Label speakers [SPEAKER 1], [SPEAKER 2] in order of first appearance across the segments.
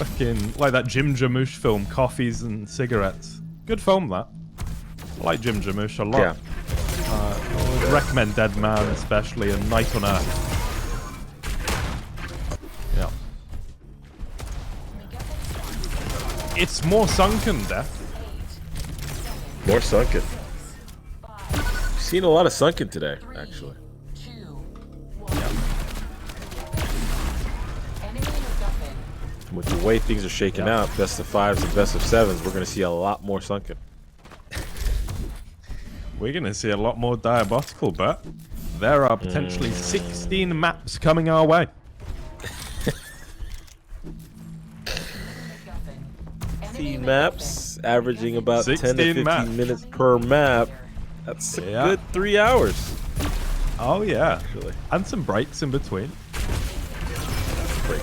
[SPEAKER 1] Fucking like that Jim Jarmusch film, Coffees and Cigarettes. Good film, that. I like Jim Jarmusch a lot.
[SPEAKER 2] Yeah.
[SPEAKER 1] I would recommend Dead Man, especially, and Night on Earth. Yeah. It's more sunken, Death.
[SPEAKER 2] More sunken. Seen a lot of sunken today, actually. With the way things are shaking out, best of 5s and best of 7s, we're going to see a lot more sunken.
[SPEAKER 1] We're going to see a lot more Diabotical, but there are potentially 16 maps coming our way.
[SPEAKER 2] 16 maps, averaging about 10 to 15 minutes per map. That's a good 3 hours.
[SPEAKER 1] Oh, yeah. Actually. And some breaks in between.
[SPEAKER 2] Break.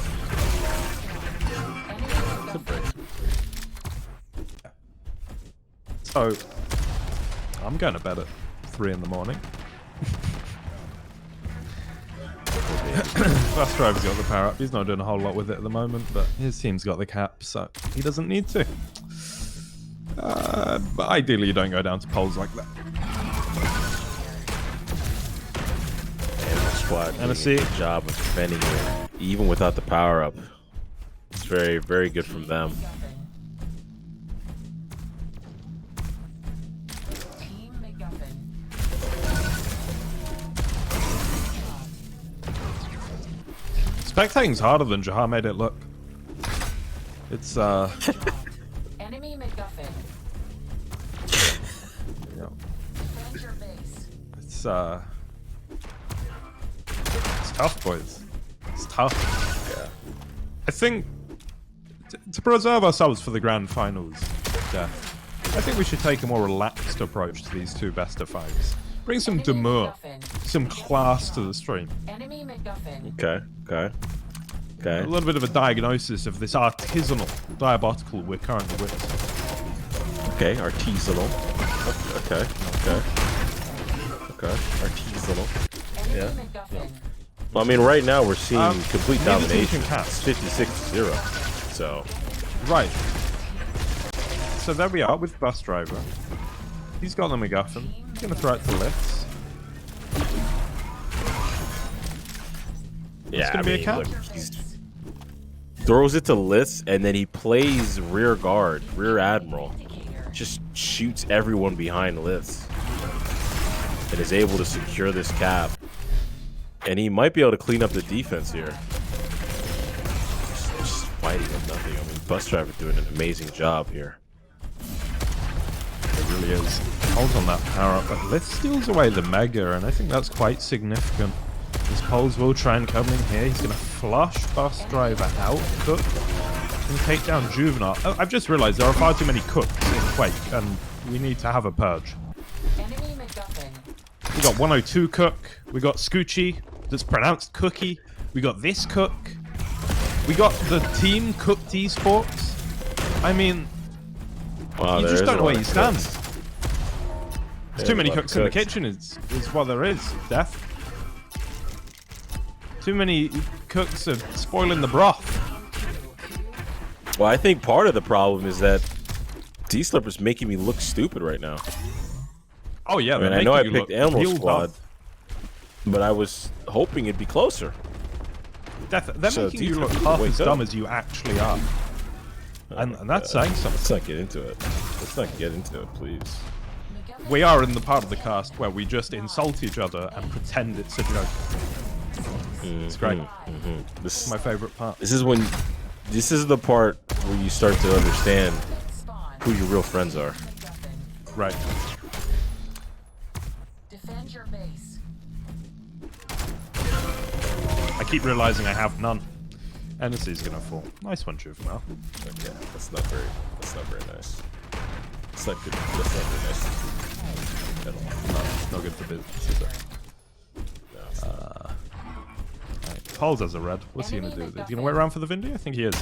[SPEAKER 1] So, I'm going to bed at 3 in the morning. Fast Drive's got the power up. He's not doing a whole lot with it at the moment, but his team's got the cap, so he doesn't need to. But ideally, you don't go down to polls like that.
[SPEAKER 2] And the squad doing a good job of defending it, even without the power up. It's very, very good from them.
[SPEAKER 1] Spectating's harder than Jahar made it look. It's
[SPEAKER 3] Enemy MacGuffin.
[SPEAKER 1] Yeah.
[SPEAKER 3] Defend your base.
[SPEAKER 1] It's tough, boys. It's tough.
[SPEAKER 2] Yeah.
[SPEAKER 1] I think to preserve ourselves for the grand finals, Death, I think we should take a more relaxed approach to these two best of 5s. Bring some demur, some class to the stream.
[SPEAKER 3] Enemy MacGuffin.
[SPEAKER 2] Okay, okay, okay.
[SPEAKER 1] A little bit of a diagnosis of this artisanal Diabotical we're currently witnessing.
[SPEAKER 2] Okay, artisanal. Okay, okay, okay. Artisanal. Yeah. Well, I mean, right now we're seeing complete domination. It's 56-0. So.
[SPEAKER 1] Right. So there we are with Bus Driver. He's got the MacGuffin. He's going to throw it to Litz.
[SPEAKER 2] Yeah,
[SPEAKER 1] I mean,
[SPEAKER 2] look, he throws it to Litz, and then he plays rear guard, rear admiral. Just shoots everyone behind Litz. And is able to secure this cap. And he might be able to clean up the defense here. Just fighting with nothing. I mean, Bus Driver doing an amazing job here.
[SPEAKER 1] It really is. Holds on that power up, but Litz steals away the Mega, and I think that's quite significant. His poles will try and come in here. He's going to flush Bus Driver out. Cook. And take down Juvenile. Oh, I've just realized there are far too many Cooks in Quake, and we need to have a purge.
[SPEAKER 3] Enemy MacGuffin.
[SPEAKER 1] We got 102 Cook. We got Scoochie, that's pronounced Cookie. We got this Cook. We got the team Cooked Esports. I mean,
[SPEAKER 2] wow,
[SPEAKER 1] you just don't know where you stand. There's too many cooks in the
[SPEAKER 2] cooks.
[SPEAKER 1] kitchen is what there is, Death. Too many cooks are spoiling the broth.
[SPEAKER 2] Well, I think part of the problem is that D-Slurp is making me look stupid right now.
[SPEAKER 1] Oh yeah,
[SPEAKER 2] I mean, I know I picked Animal Squad, but I was hoping it'd be closer.
[SPEAKER 1] Death, they're
[SPEAKER 2] So
[SPEAKER 1] making you
[SPEAKER 2] D-Slurp
[SPEAKER 1] look
[SPEAKER 2] needs to
[SPEAKER 1] half
[SPEAKER 2] wake
[SPEAKER 1] as
[SPEAKER 2] up.
[SPEAKER 1] dumb as you actually are. And that's saying something.
[SPEAKER 2] Let's not get into it. Let's not get into it, please.
[SPEAKER 1] We are in the part of the cast where we just insult each other and pretend it's a joke. It's great. This is my favorite part.
[SPEAKER 2] This is the part where you start to understand who your real friends are.
[SPEAKER 1] Right.
[SPEAKER 3] Defend your base.
[SPEAKER 1] I keep realizing I have none. NSC's gonna fall. Nice one, Juvenile.
[SPEAKER 2] Okay, that's not very nice. That's not good. That's not very nice.
[SPEAKER 1] No, it's not good for business, is it? Right. Poles has a red. What's he gonna do? Is he gonna wait around for the Vindy? I think he is.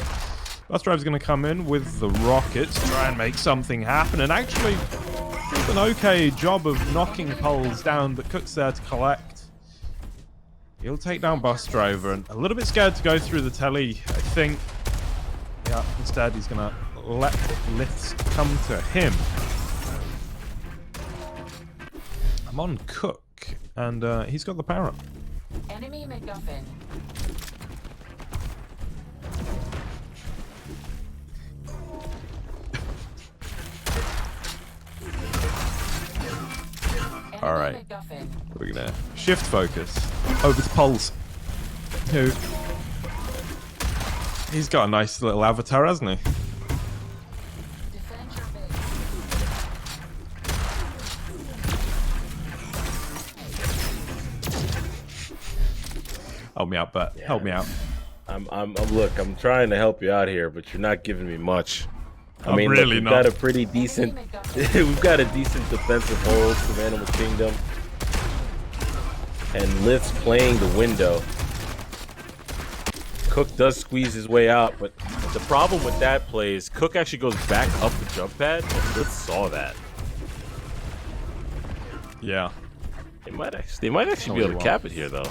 [SPEAKER 1] Bus Drive's gonna come in with the rockets, try and make something happen, and actually does an okay job of knocking Poles down, but Cook's there to collect. He'll take down Bus Driver, and a little bit scared to go through the telly, I think. Yeah, instead he's gonna let lifts come to him. I'm on Cook, and he's got the power up.
[SPEAKER 3] Enemy MacGuffin.
[SPEAKER 1] All right.
[SPEAKER 3] Enemy MacGuffin.
[SPEAKER 1] We're gonna shift focus over to Pulse, who he's got a nice little avatar, hasn't he?
[SPEAKER 3] Defend your base.
[SPEAKER 1] Help me out, Bet.
[SPEAKER 2] Yeah.
[SPEAKER 1] Help me out.
[SPEAKER 2] Look, I'm trying to help you out here, but you're not giving me much. I
[SPEAKER 1] I'm
[SPEAKER 2] mean, look,
[SPEAKER 1] really
[SPEAKER 2] we've
[SPEAKER 1] not.
[SPEAKER 2] got a pretty decent, we've got a decent defensive hold from Animal Kingdom, and Lith's playing the window. Cook does squeeze his way out, but the problem with that play is Cook actually goes back up the jump pad, and Lith saw that.
[SPEAKER 1] Yeah.
[SPEAKER 2] They might actually be
[SPEAKER 1] No,
[SPEAKER 2] able to
[SPEAKER 1] they
[SPEAKER 2] cap it here, though.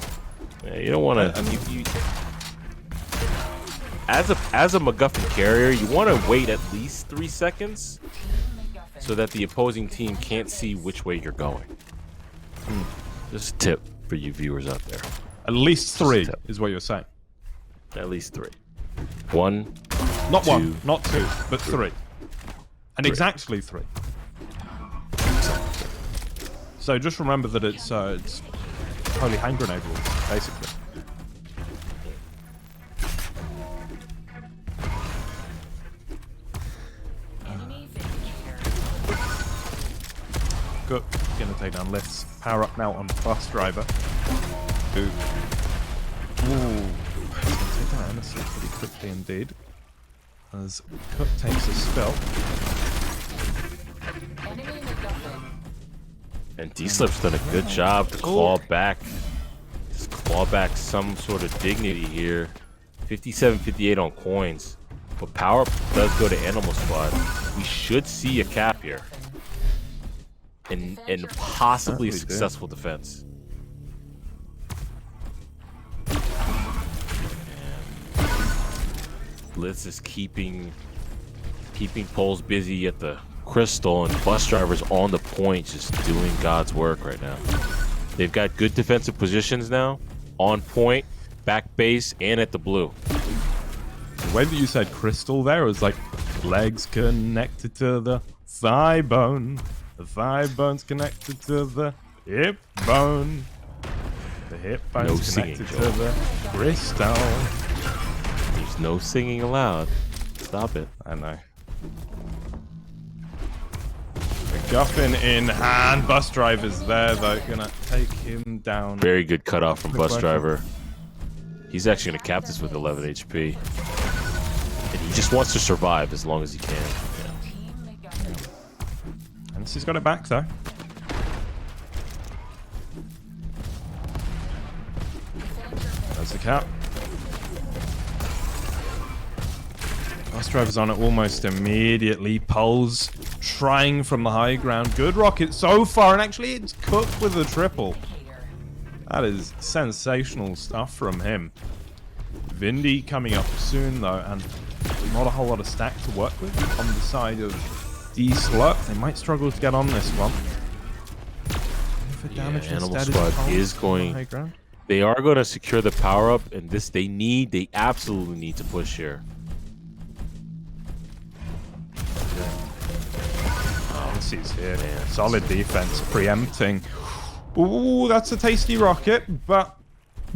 [SPEAKER 2] Yeah, you don't want to. As a MacGuffin carrier, you want to wait at least 3 seconds so that the opposing team can't see which way you're going. Just a tip for you viewers out there.
[SPEAKER 1] At least 3 is what you're saying.
[SPEAKER 2] At least 3. 1,
[SPEAKER 1] Not
[SPEAKER 2] 2,
[SPEAKER 1] 1, not 2, but 3. And
[SPEAKER 2] 3.
[SPEAKER 1] exactly 3. So just remember that it's holy hand grenade rules, basically.
[SPEAKER 3] Enemy Vindicator.
[SPEAKER 1] Good. Gonna take down lifts. Power up now on Bus Driver. Ooh. He's gonna take down Emerson pretty quickly indeed. As Cook takes a spill.
[SPEAKER 3] Enemy MacGuffin.
[SPEAKER 2] And D-Slip's done a good job to claw back. Just claw back some sort of dignity here. 57-58 on coins. But power up does go to Animal Squad. We should see a cap here. And possibly a
[SPEAKER 1] Definitely do.
[SPEAKER 2] successful defense. Blitz is keeping Poles busy at the crystal, and Bus Driver's on the point, just doing God's work right now. They've got good defensive positions now, on point, back base, and at the blue.
[SPEAKER 1] The way that you said crystal there was like legs connected to the thigh bone. The thigh bone's connected to the hip bone. The hip bone's
[SPEAKER 2] No singing,
[SPEAKER 1] connected
[SPEAKER 2] Joel.
[SPEAKER 1] to the crystal.
[SPEAKER 2] There's no singing allowed. Stop it.
[SPEAKER 1] I know. MacGuffin in hand. Bus Driver's there though. Gonna take him down.
[SPEAKER 2] Very good cutoff from Bus
[SPEAKER 1] Quick
[SPEAKER 2] Driver. He's actually going to cap this with 11 HP. And he just wants to survive as long as he can. Yeah.
[SPEAKER 3] Team MacGuffin.
[SPEAKER 1] And he's got it back though. There's the cap. Bus Driver's on it almost immediately. Poles trying from the high ground. Good rocket so far, and actually it's Cook with a triple.
[SPEAKER 3] Vindicator.
[SPEAKER 1] That is sensational stuff from him. Vindy coming up soon though, and not a whole lot of stack to work with on the side of D-Slurp. They might struggle to get on this one. For damage
[SPEAKER 2] Animal
[SPEAKER 1] instead
[SPEAKER 2] Squad
[SPEAKER 1] Poles
[SPEAKER 2] is
[SPEAKER 1] on the
[SPEAKER 2] going-
[SPEAKER 1] high ground.
[SPEAKER 2] They are going to secure the power up, and this they absolutely need to push here.
[SPEAKER 1] This is here. Solid defense, preempting. Ooh, that's a tasty rocket, but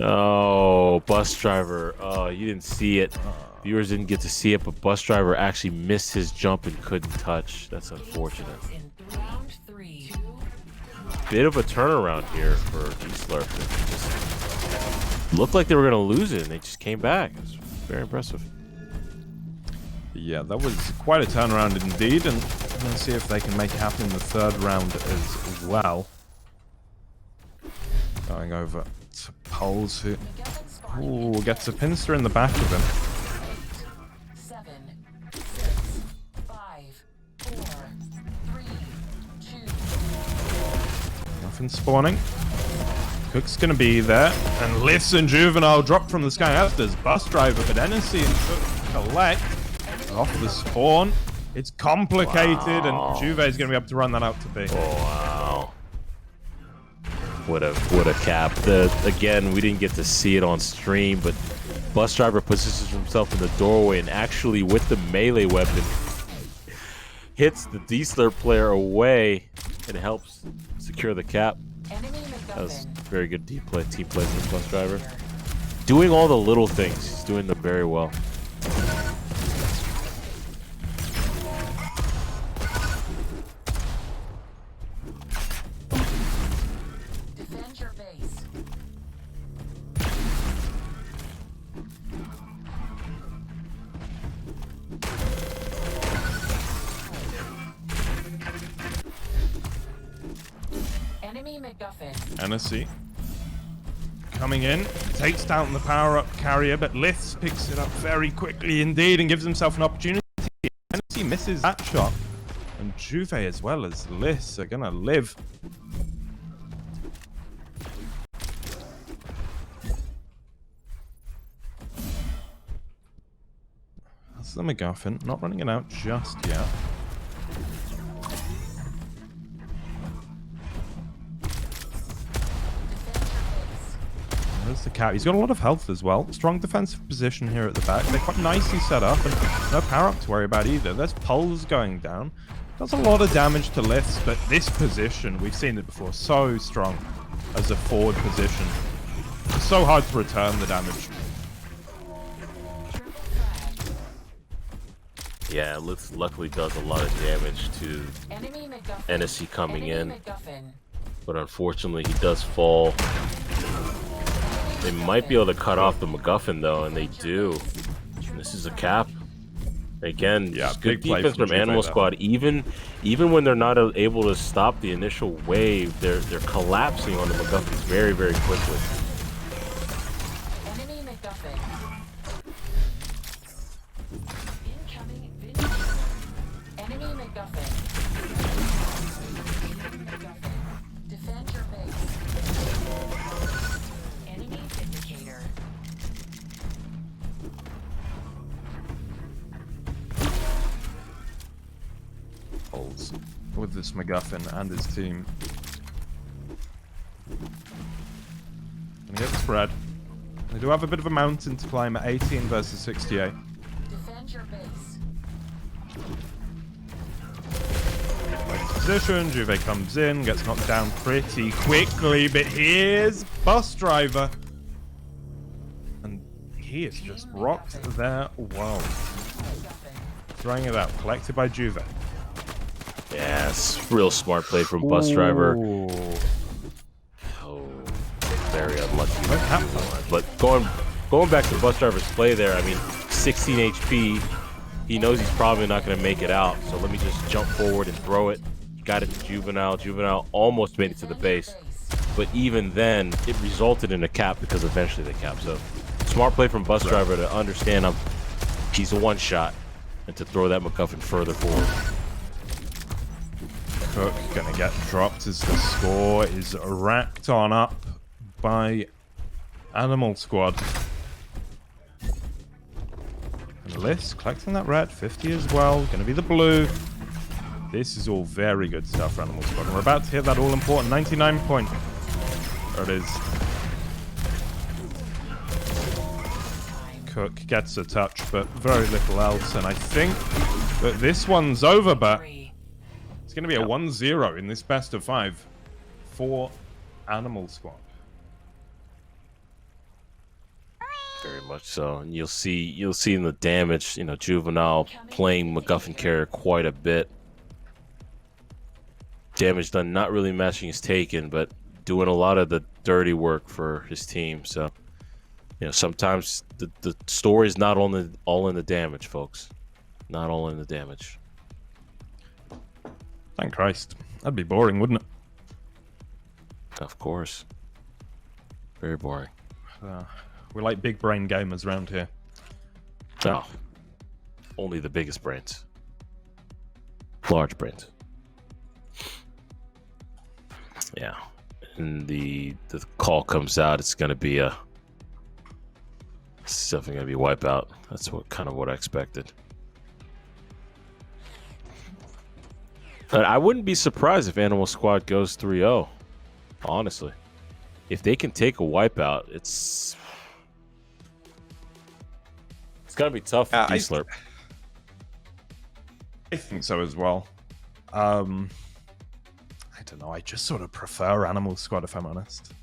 [SPEAKER 2] Oh, Bus Driver. Oh, you didn't see it. Viewers didn't get to see it, but Bus Driver actually missed his jump and couldn't touch. That's unfortunate.
[SPEAKER 3] In round 3.
[SPEAKER 2] Bit of a turnaround here for D-Slurp. It just looked like they were going to lose it, and they just came back. It was very impressive.
[SPEAKER 1] yeah, that was quite a turnaround indeed, and let's see if they can make it happen in the third round as well. Going over to Poles, who
[SPEAKER 3] MacGuffin spawning.
[SPEAKER 1] ooh, gets a pincer in the back of him.
[SPEAKER 3] 8, 7, 6, 5, 4, 3, 2.
[SPEAKER 1] Nothing spawning. Cook's gonna be there, and Liths and Juvenile drop from the sky. As does Bus Driver, but NSC and Cook collect. Off the spawn. It's complicated, and Juve is going to be able to run that out to B.
[SPEAKER 2] Oh, wow. What a cap. Again, we didn't get to see it on stream, but Bus Driver positions himself in the doorway and actually, with the melee weapon, hits the D-Slurp player away and helps secure the cap. That was very good team play from Bus Driver. Doing all the little things. He's doing them very well.
[SPEAKER 3] Defend your base. Enemy MacGuffin.
[SPEAKER 1] Hennessy coming in, takes down the power-up carrier, but Liths picks it up very quickly indeed and gives himself an opportunity. Hennessy misses that shot, and Juve as well as Liths are gonna live. That's the MacGuffin, not running it out just yet. There's the cat. He's got a lot of health as well. Strong defensive position here at the back. They're quite nicely set up, and no power up to worry about either. There's pulse going down. Does a lot of damage to Liths, but this position, we've seen it before, so strong as a forward position. It's so hard to return the damage.
[SPEAKER 2] Yeah, Liths luckily does a lot of damage to Hennessy coming in, but unfortunately he does fall. They might be able to cut off the MacGuffin though, and they do. This is a cap. Again,
[SPEAKER 1] yeah,
[SPEAKER 2] good defense from Animal Squad. Even when they're not able to stop the initial wave, they're collapsing on the MacGuffins very, very quickly.
[SPEAKER 3] Enemy MacGuffin. Incoming enemy MacGuffin. Defend your base. Enemy Vindicator.
[SPEAKER 1] Holds with this MacGuffin and his team. Gonna get the spread. They do have a bit of a mountain to climb at 18 versus 68.
[SPEAKER 3] Defend your base.
[SPEAKER 1] Right position, Juve comes in, gets knocked down pretty quickly, but here's Bus Driver. And he has just rocked their world. Throwing it out, collected by Juve.
[SPEAKER 2] Yes, real smart play from Bus Driver.
[SPEAKER 1] Ooh.
[SPEAKER 2] Oh, very unlucky. But going back to Bus Driver's play there, I mean, 16 HP. He knows he's probably not going to make it out, so let me just jump forward and throw it. Got it to Juvenile. Juvenile almost made it to the base, but even then, it resulted in a cap because eventually they capped. So, smart play from Bus Driver to understand he's a one-shot and to throw that MacGuffin further forward.
[SPEAKER 1] Cook gonna get dropped as the score is racked on up by Animal Squad. And Liss collecting that red, 50 as well, gonna be the blue. This is all very good stuff for Animal Squad. And we're about to hit that all-important 99 point. There it is. Cook gets a touch, but very little else. And I think that this one's over, but it's going to be a 1-0 in this best of 5 for Animal Squad.
[SPEAKER 2] Very much so, and you'll see in the damage. You know, Juvenile playing MacGuffin carrier quite a bit. Damage done, not really matching his taken, but doing a lot of the dirty work for his team. So, you know, sometimes the story is not all in the damage, folks. Not all in the damage.
[SPEAKER 1] Thank Christ. That'd be boring, wouldn't it?
[SPEAKER 2] Of course. Very boring.
[SPEAKER 1] We're like big brain gamers around here.
[SPEAKER 2] Oh. Only the biggest brains. Large brains. Yeah. And the call comes out, it's definitely gonna be wipeout. That's what I expected. But I wouldn't be surprised if Animal Squad goes 3-0. Honestly, if they can take a wipeout, it's gonna be tough for D-Slurp.
[SPEAKER 1] I think so as well. I don't know. I just sort of prefer Animal Squad, if I'm honest.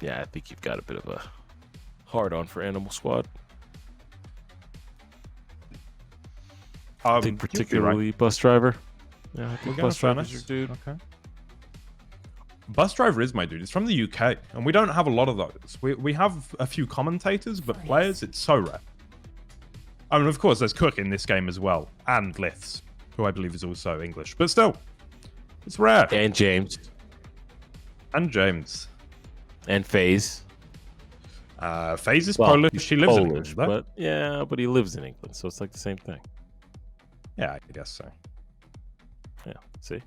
[SPEAKER 2] Yeah, I think you've got a bit of a hard-on for Animal Squad. I think particularly
[SPEAKER 1] right.
[SPEAKER 2] Bus Driver. Yeah, I think
[SPEAKER 1] We're
[SPEAKER 2] Bus Driver's your dude.
[SPEAKER 1] Okay. Bus Driver is my dude. It's from the UK, and we don't have a lot of those. We have a few commentators, but players, it's so rare. I mean, of course, there's Cook in this game as well, and Liths, who I believe is also English. But still, it's rare.
[SPEAKER 2] And James.
[SPEAKER 1] And James.
[SPEAKER 2] And FaZe.
[SPEAKER 1] FaZe is Polish. He lives in English,
[SPEAKER 2] but yeah, but he lives in England, so it's like the same thing.
[SPEAKER 1] Yeah, I guess so.
[SPEAKER 2] Yeah, see?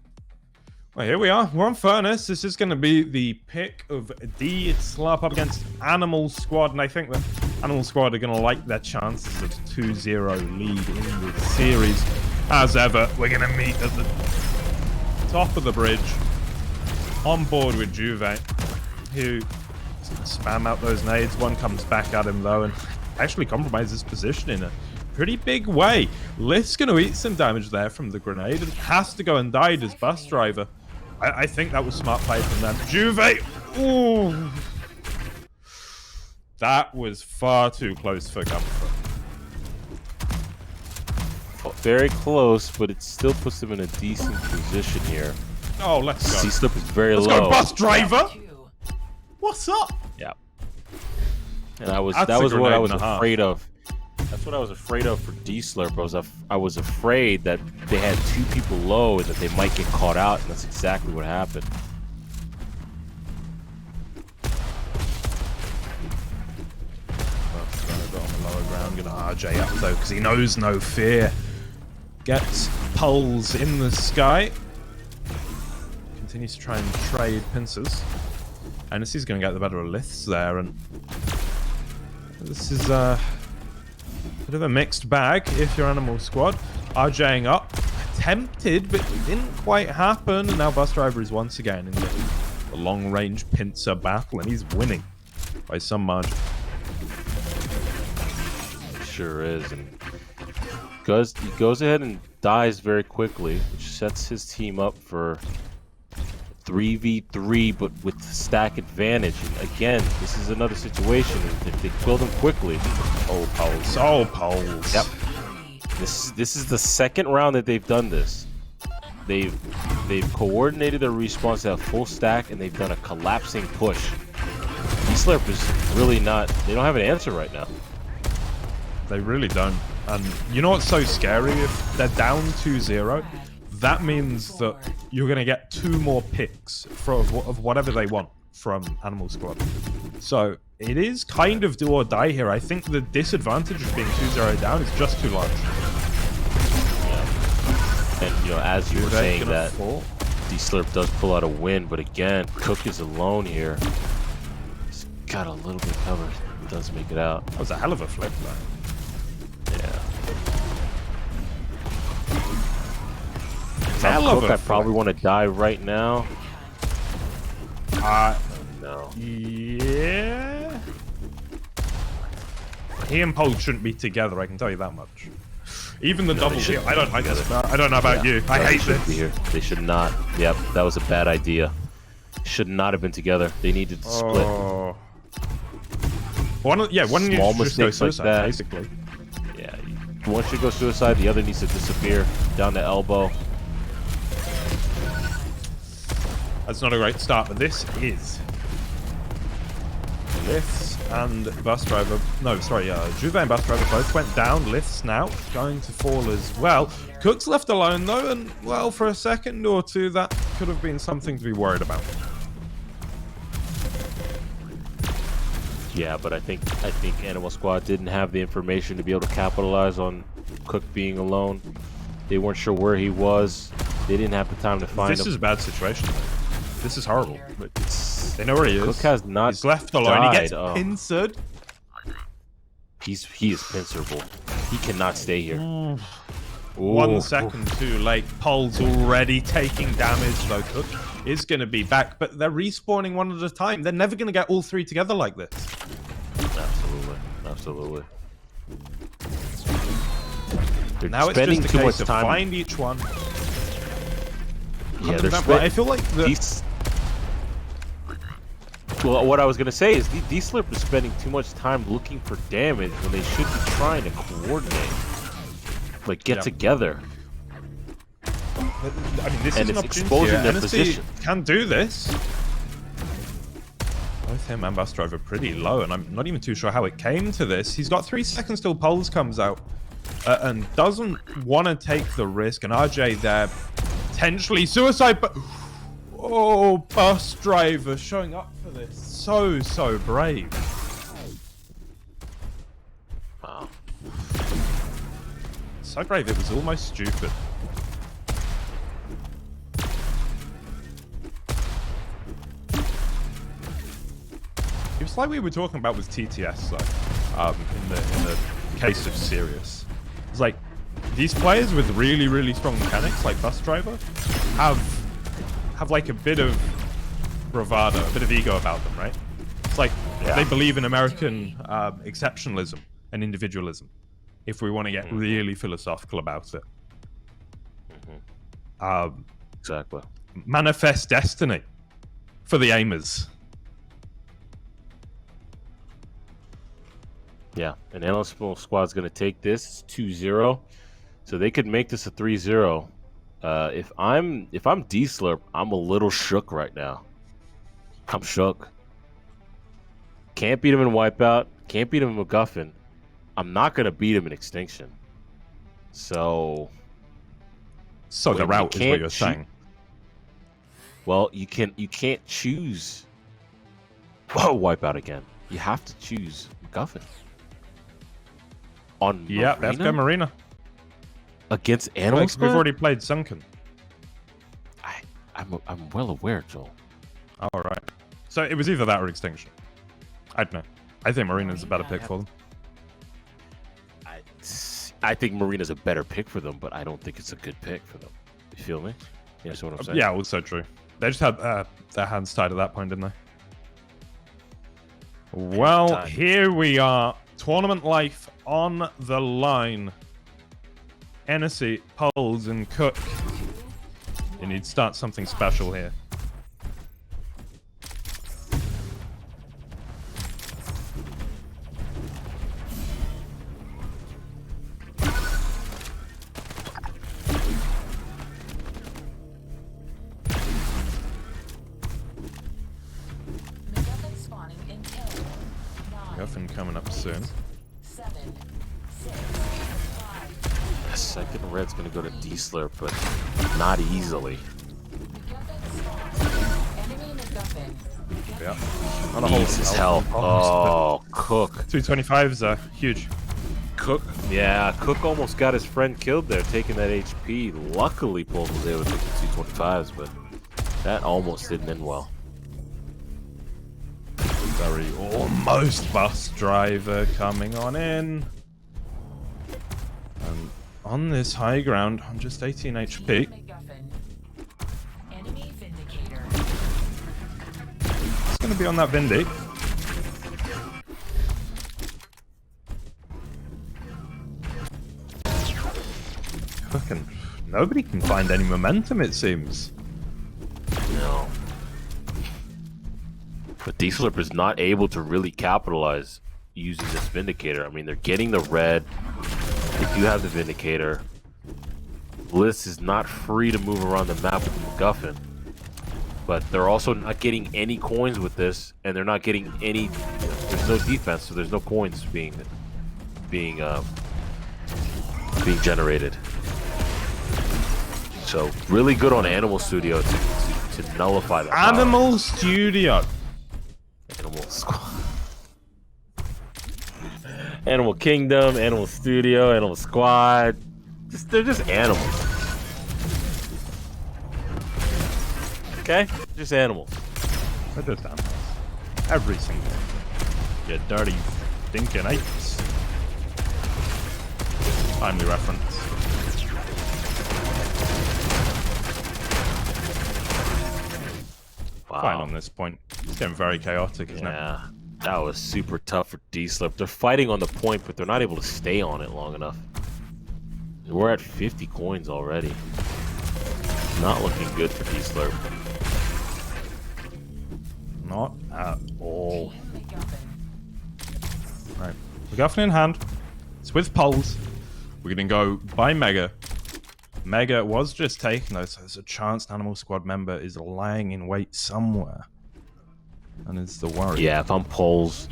[SPEAKER 1] Well, here we are. We're on Furnace. This is going to be the pick of D-Slurp up against Animal Squad, and I think that Animal Squad are going to like their chances of 2-0 lead in the series. As ever, we're going to meet at the top of the bridge, on board with Juve, who spam out those nades. One comes back at him, though, and actually compromises his position in a pretty big way. Lith's going to eat some damage there from the grenade and has to go and die as Bus Driver. I think that was smart play from them. Juve! Ooh! That was far too close for comfort.
[SPEAKER 2] Very close, but it still puts them in a decent position here.
[SPEAKER 1] Oh, let's go.
[SPEAKER 2] C-Slip is very
[SPEAKER 1] Let's
[SPEAKER 2] low.
[SPEAKER 1] go, Bus Driver! What's up?
[SPEAKER 2] Yeah. And that was what I was afraid of. That's what I was afraid of for D-Slurp. I was afraid that they had two people low and that they might get caught out, and that's exactly what happened.
[SPEAKER 1] On the lower ground, gonna RJ up though, because he knows no fear. Gets poles in the sky. Continues to try and trade pincers. And this is gonna get the better of Liths there, and this is a bit of a mixed bag if you're Animal Squad. RJing up, attempted, but it didn't quite happen. And now Bus Driver is once again in the long-range pincer battle, and he's winning by some margin.
[SPEAKER 2] Sure is, and he goes ahead and dies very quickly, which sets his team up for 3v3, but with stack advantage. And again, this is another situation. If they kill them quickly, oh, poles.
[SPEAKER 1] Oh, poles.
[SPEAKER 2] Yep. This is the second round that they've done this. They've coordinated their response to have full stack, and they've done a collapsing push. D-Slurp is really not. They don't have an answer right now.
[SPEAKER 1] They really don't. And you know what's so scary? If they're down 2-0, that means that you're going to get two more picks of whatever they want from Animal Squad. So it is kind of do or die here. I think the disadvantage of being 2-0 down is just too large.
[SPEAKER 2] Yeah. And, you know, as you were saying that, D-Slurp does pull out a win, but again, Cook is alone here. He's got a little bit covered. He does make it out.
[SPEAKER 1] That was a hell of a flip, though.
[SPEAKER 2] Yeah. Cook, I probably want to die right now. No.
[SPEAKER 1] Yeah. He and Pole shouldn't be together, I can tell you that much. Even the double kill. I don't like this. I don't know about you. I hate this.
[SPEAKER 2] They should not. Yep, that was a bad idea. Should not have been together. They needed to split.
[SPEAKER 1] One of you just go suicide,
[SPEAKER 2] like that.
[SPEAKER 1] basically.
[SPEAKER 2] Yeah, one should go suicide, the other needs to disappear down the elbow.
[SPEAKER 1] That's not a great start, but this is Liths and Bus Driver. No, sorry, Juve and Bus Driver both went down. Liths now going to fall as well. Cook's left alone though, and well, for a second or two, that could have been something to be worried about.
[SPEAKER 2] Yeah, but I think Animal Squad didn't have the information to be able to capitalize on Cook being alone. They weren't sure where he was. They didn't have the time to find him.
[SPEAKER 1] This is a bad situation. This is horrible. But they know where he is.
[SPEAKER 2] Cook has not.
[SPEAKER 1] He's left alone.
[SPEAKER 2] Died.
[SPEAKER 1] He gets pincered.
[SPEAKER 2] He is pincerable. He cannot stay here.
[SPEAKER 1] Ooh.
[SPEAKER 2] Ooh.
[SPEAKER 1] 1 second too late. Pole's already taking damage, though. Cook is going to be back, but they're respawning one at a time. They're never going to get all three together like this.
[SPEAKER 2] Absolutely. Absolutely. They're
[SPEAKER 1] Now it's
[SPEAKER 2] spending
[SPEAKER 1] just a
[SPEAKER 2] too much
[SPEAKER 1] case of
[SPEAKER 2] time.
[SPEAKER 1] find each one.
[SPEAKER 2] Yeah, they're
[SPEAKER 1] 100%, but
[SPEAKER 2] spending.
[SPEAKER 1] I feel like the...
[SPEAKER 2] Well, what I was gonna say is D-Slurp is spending too much time looking for damage when they should be trying to coordinate, like get together.
[SPEAKER 1] I mean, this
[SPEAKER 2] And
[SPEAKER 1] is an
[SPEAKER 2] it's
[SPEAKER 1] opportunity
[SPEAKER 2] exposing
[SPEAKER 1] here.
[SPEAKER 2] their
[SPEAKER 1] NSC
[SPEAKER 2] position.
[SPEAKER 1] can do this. Both him and Bastrover are pretty low, and I'm not even too sure how it came to this. He's got 3 seconds till Poles comes out, and doesn't want to take the risk. And RJ there, potentially suicide, but... Oh, bus driver showing up for this. So brave.
[SPEAKER 2] Wow.
[SPEAKER 1] So brave, it was almost stupid. It was like we were talking about with TTS, though, in the case of Sirius. It's like, these players with really strong mechanics, like Bus Driver, have like a bit of bravado, a bit of ego about them, right? It's like they believe in American exceptionalism and individualism, if we want to get really philosophical about it.
[SPEAKER 2] Exactly.
[SPEAKER 1] Manifest destiny for the aimers.
[SPEAKER 2] Yeah, an analytical squad's going to take this 2-0, so they could make this a 3-0. If I'm D-Slurp, I'm a little shook right now. I'm shook. Can't beat him in Wipeout. Can't beat him in MacGuffin. I'm not going to beat him in Extinction. So
[SPEAKER 1] The route is what you're saying.
[SPEAKER 2] Well, you can't choose Wipeout again. You have to choose MacGuffin. On
[SPEAKER 1] Yeah, FK Marina.
[SPEAKER 2] Against Animal
[SPEAKER 1] Like,
[SPEAKER 2] Squad?
[SPEAKER 1] we've already played Sunken.
[SPEAKER 2] I'm well aware, Joel.
[SPEAKER 1] All right. So it was either that or Extinction. I don't know. I think Marina's a better pick for them.
[SPEAKER 2] I think Marina's a better pick for them, but I don't think it's a good pick for them. You feel me? You understand what I'm saying?
[SPEAKER 1] Yeah, also true. They just had their hands tied at that point, didn't they? Well, here we are. Tournament life on the line. Hennessy, Poles, and Cook. You need to start something special here.
[SPEAKER 3] MacGuffin spawning in 10, 9,
[SPEAKER 1] Guffin coming up soon.
[SPEAKER 3] 7, 6, 5.
[SPEAKER 2] Second red's going to go to D-Slurp, but not easily.
[SPEAKER 3] MacGuffin spawns. Enemy MacGuffin.
[SPEAKER 1] Yeah. Not a whole
[SPEAKER 2] Needs his help. Oh, Cook.
[SPEAKER 1] 225s are huge.
[SPEAKER 2] Cook. Yeah, Cook almost got his friend killed there, taking that HP. Luckily, Poles was able to take the 225s, but that almost didn't end well.
[SPEAKER 1] Very almost bus driver coming on in. And on this high ground, I'm just 18 HP.
[SPEAKER 3] MacGuffin. Enemy Vindicator.
[SPEAKER 1] It's going to be on that Vindy. Fucking nobody can find any momentum, it seems.
[SPEAKER 2] No. But D-Slurp is not able to really capitalize using this Vindicator. I mean, they're getting the red. They do have the Vindicator. Bliss is not free to move around the map with MacGuffin. But they're also not getting any coins with this, and they're not getting any... There's no defense, so there's no coins being generated. So, really good on Animal Studio to nullify that.
[SPEAKER 1] Animal Studio.
[SPEAKER 2] Animal Squad. Animal Kingdom, Animal Studio, Animal Squad. They're just animals. Okay? Just animals.
[SPEAKER 1] They're just animals. Every single one. You dirty, stinking apes. Timely reference.
[SPEAKER 2] Wow.
[SPEAKER 1] Fine on this point. It's getting very chaotic, isn't it?
[SPEAKER 2] Yeah, that was super tough for D-Slurp. They're fighting on the point, but they're not able to stay on it long enough. We're at 50 coins already. Not looking good for D-Slurp.
[SPEAKER 1] Not at all.
[SPEAKER 3] Team McGuffin.
[SPEAKER 1] Right. MacGuffin in hand. It's with poles. We're going to go by Mega. Mega was just taken, though, so there's a chance an Animal Squad member is lying in wait somewhere. And it's the worry.
[SPEAKER 2] Yeah, if I'm Poles,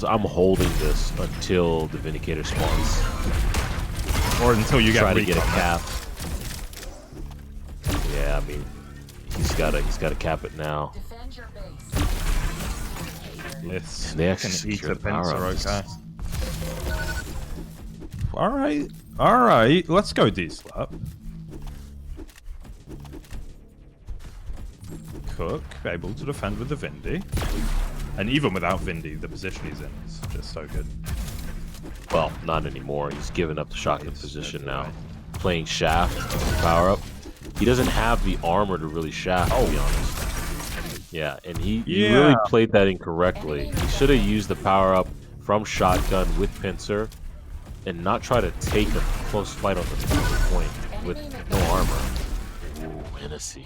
[SPEAKER 2] I'm holding this until the Vindicator spawns.
[SPEAKER 1] Or until you get
[SPEAKER 2] Try to get a
[SPEAKER 1] recon.
[SPEAKER 2] cap. Yeah, I mean, he's gotta cap it now.
[SPEAKER 3] Defend your base.
[SPEAKER 1] Yes.
[SPEAKER 2] They actually
[SPEAKER 1] Can eat
[SPEAKER 2] secure
[SPEAKER 1] the
[SPEAKER 2] the power
[SPEAKER 1] pincer,
[SPEAKER 2] up.
[SPEAKER 1] okay. Alright, let's go D-Slap. Cook, able to defend with the Vindy. And even without Vindy, the position he's in is just so good.
[SPEAKER 2] Well, not anymore. He's given up the shotgun
[SPEAKER 1] Nice,
[SPEAKER 2] position
[SPEAKER 1] that's
[SPEAKER 2] now.
[SPEAKER 1] right.
[SPEAKER 2] Playing shaft, power up. He doesn't have the armor to really shaft, to be honest. Yeah, and he really played that incorrectly. He should have used the power up from shotgun with pincer and not try to take a close fight on the point with no armor. Ooh, Hennessy.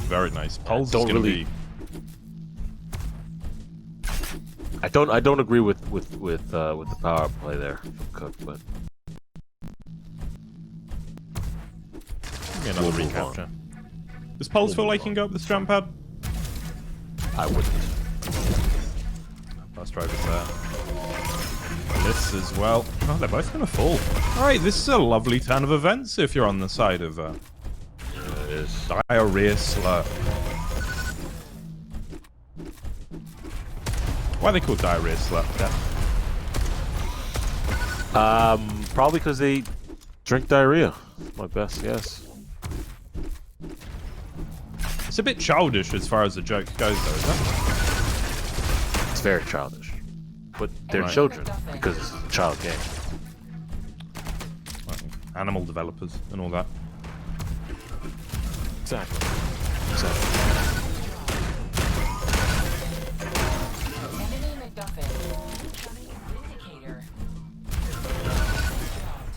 [SPEAKER 1] Very nice. Pulse
[SPEAKER 2] don't
[SPEAKER 1] is gonna
[SPEAKER 2] really-
[SPEAKER 1] be...
[SPEAKER 2] I don't agree with the power up play there from Cook, but
[SPEAKER 1] Give me another
[SPEAKER 2] We'll move
[SPEAKER 1] recapture. Does Pulse feel like he can go up this jump pad?
[SPEAKER 2] I wouldn't.
[SPEAKER 1] Bus driver's there. This as well. Oh, they're both gonna fall. Alright, this is a lovely turn of events if you're on the side of
[SPEAKER 2] Yeah, it is.
[SPEAKER 1] Diarrhea Slurp. Why are they called Diarrhea Slurp? Yeah.
[SPEAKER 2] Probably because they drink diarrhea. My best guess.
[SPEAKER 1] It's a bit childish as far as the joke goes, though, isn't it?
[SPEAKER 2] It's very childish. But they're
[SPEAKER 1] Right.
[SPEAKER 2] children because it's a child game.
[SPEAKER 1] Well, animal developers and all that.
[SPEAKER 2] Exactly.
[SPEAKER 3] Enemy McGuffin. Incoming Vindicator. Dropped.